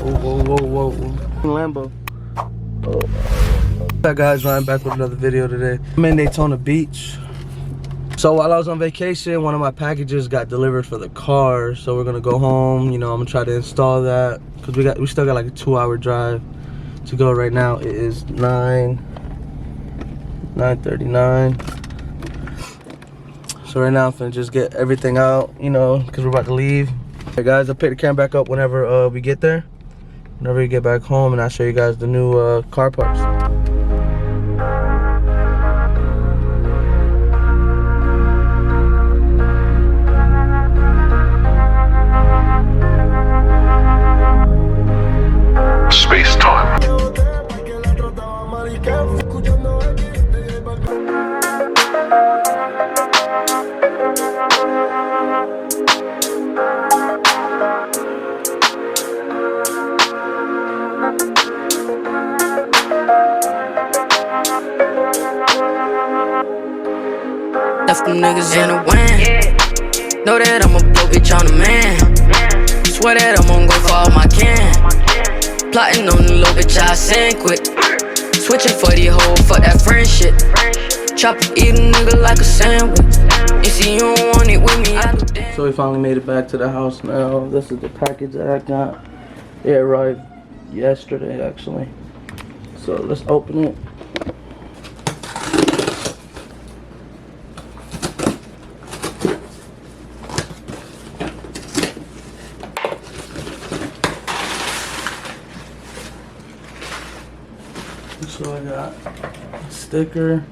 Whoa. Lambo. Hi guys, I'm back with another video today. I'm in Daytona Beach. So while I was on vacation, one of my packages got delivered for the car. So we're gonna go home. You know, I'm gonna try to install that because we still got like a 2-hour drive to go. Right now it is 9:39. So right now I'm finna just get everything out, you know, because we're about to leave. Hey guys, I'll pick the camera back up whenever we get there. Whenever we get back home, and I'll show you guys the new car parts. Space time. Left them niggas in the wind. Know that I'm a broke bitch on the man. Swear that I'm gon' go for all my can. Plotting on the little bitch I send quick. Switching for the hoe, fuck that friend shit. Chop eat a nigga like a sandwich. You see you don't want it with me, I do damn. So we finally made it back to the house now. This is the package that I got. It arrived yesterday actually. So let's open it. So I got a sticker,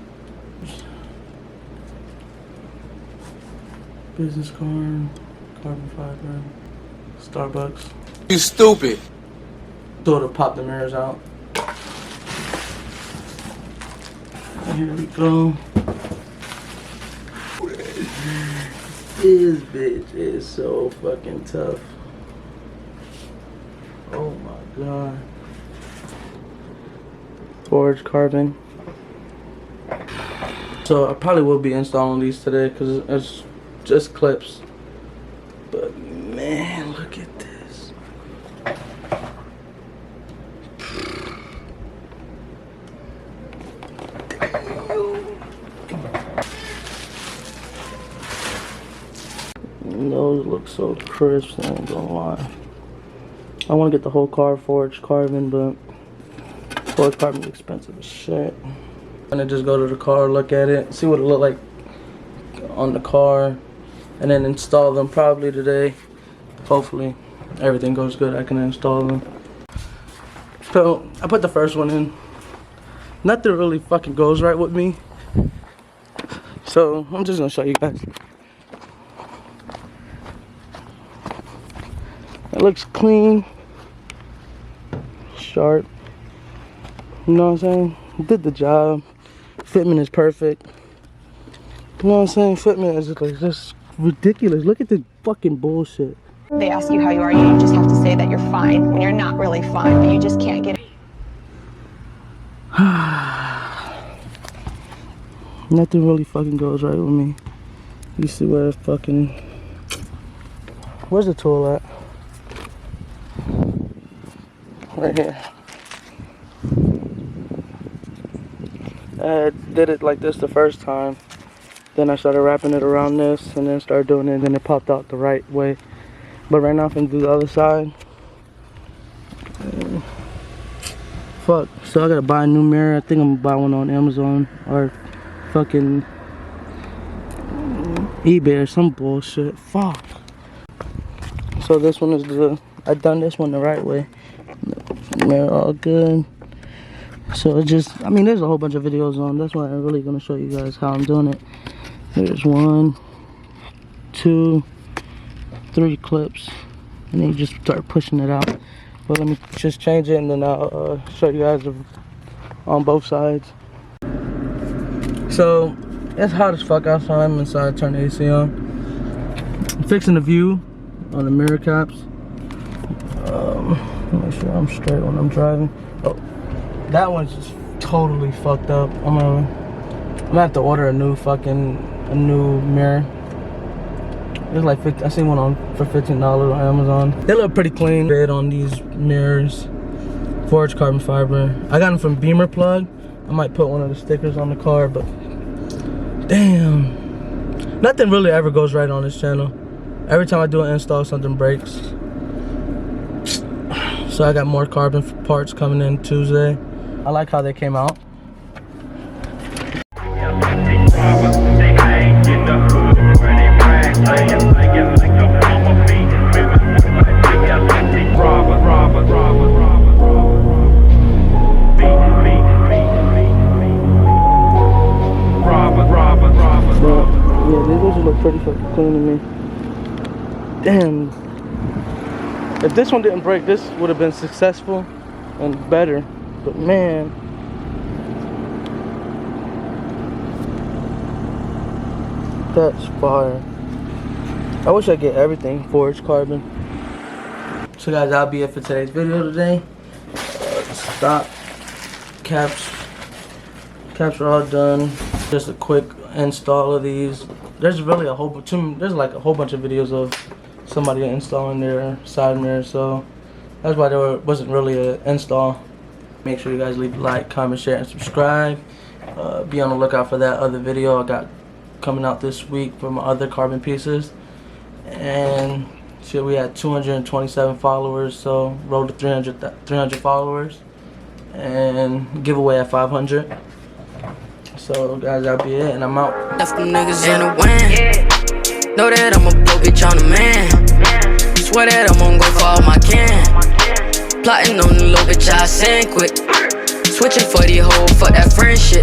business card, carbon fiber, Starbucks. You stupid. So to pop the mirrors out. Here we go. This bitch is so fucking tough. Oh my god. Forged carbon. So I probably will be installing these today because it's just clips. But man, look at this. Those look so crisp, I ain't gonna lie. I want to get the whole car forged carbon, but forged carbon is expensive as shit. I'm gonna just go to the car, look at it, see what it look like on the car, and then install them probably today. Hopefully everything goes good, I can install them. So I put the first one in. Nothing really fucking goes right with me, so I'm just gonna show you guys. It looks clean, sharp. You know what I'm saying? Did the job. Fitment is perfect. You know what I'm saying? Fitment is like just ridiculous. Look at this fucking bullshit. They ask you how you are, you just have to say that you're fine when you're not really fine, but you just can't get it. Nothing really fucking goes right with me. You see where it's fucking... Where's the tool at? Right here. I did it like this the first time. Then I started wrapping it around this and then started doing it, and then it popped out the right way. But right now I'm gonna do the other side. Fuck. So I gotta buy a new mirror. I think I'm gonna buy one on Amazon or fucking eBay or some bullshit. Fuck. So this one is I done this one the right way. Mirror all good. So it just, I mean, there's a whole bunch of videos on. That's why I'm really gonna show you guys how I'm doing it. There's 1, 2, 3 clips, and then you just start pushing it out. But let me just change it, and then I'll show you guys on both sides. So it's hot as fuck outside. I'm inside, turn the AC on. I'm fixing the view on the mirror caps. Make sure I'm straight when I'm driving. Oh, that one's just totally fucked up. I'm gonna have to order a new mirror. It's like 50, I seen one on for $15 on Amazon. They look pretty clean. Red on these mirrors. Forged carbon fiber. I got them from Beamer Plug. I might put one of the stickers on the car, but damn. Nothing really ever goes right on this channel. Every time I do an install, something breaks. So I got more carbon parts coming in Tuesday. I like how they came out. Yeah, these ones look pretty fucking clean to me. Damn. If this one didn't break, this would have been successful and better. But man. That's fire. I wish I get everything forged carbon. So guys, that'll be it for today's video today. Stop. Caps are all done. Just a quick install of these. There's really a whole bunch. There's like a whole bunch of videos of somebody installing their side mirror. So that's why there wasn't really an install. Make sure you guys leave a like, comment, share, and subscribe. Be on the lookout for that other video I got coming out this week for my other carbon pieces. And shit, we had 227 followers. So road to 300 followers. And giveaway at 500. So guys, that'll be it, and I'm out. Left them niggas in the wind. Know that I'm a broke bitch on the man. Swear that I'm gon' go for all my can. Plotting on the low bitch, I send quick. Switching for the hoe, fuck that friend shit.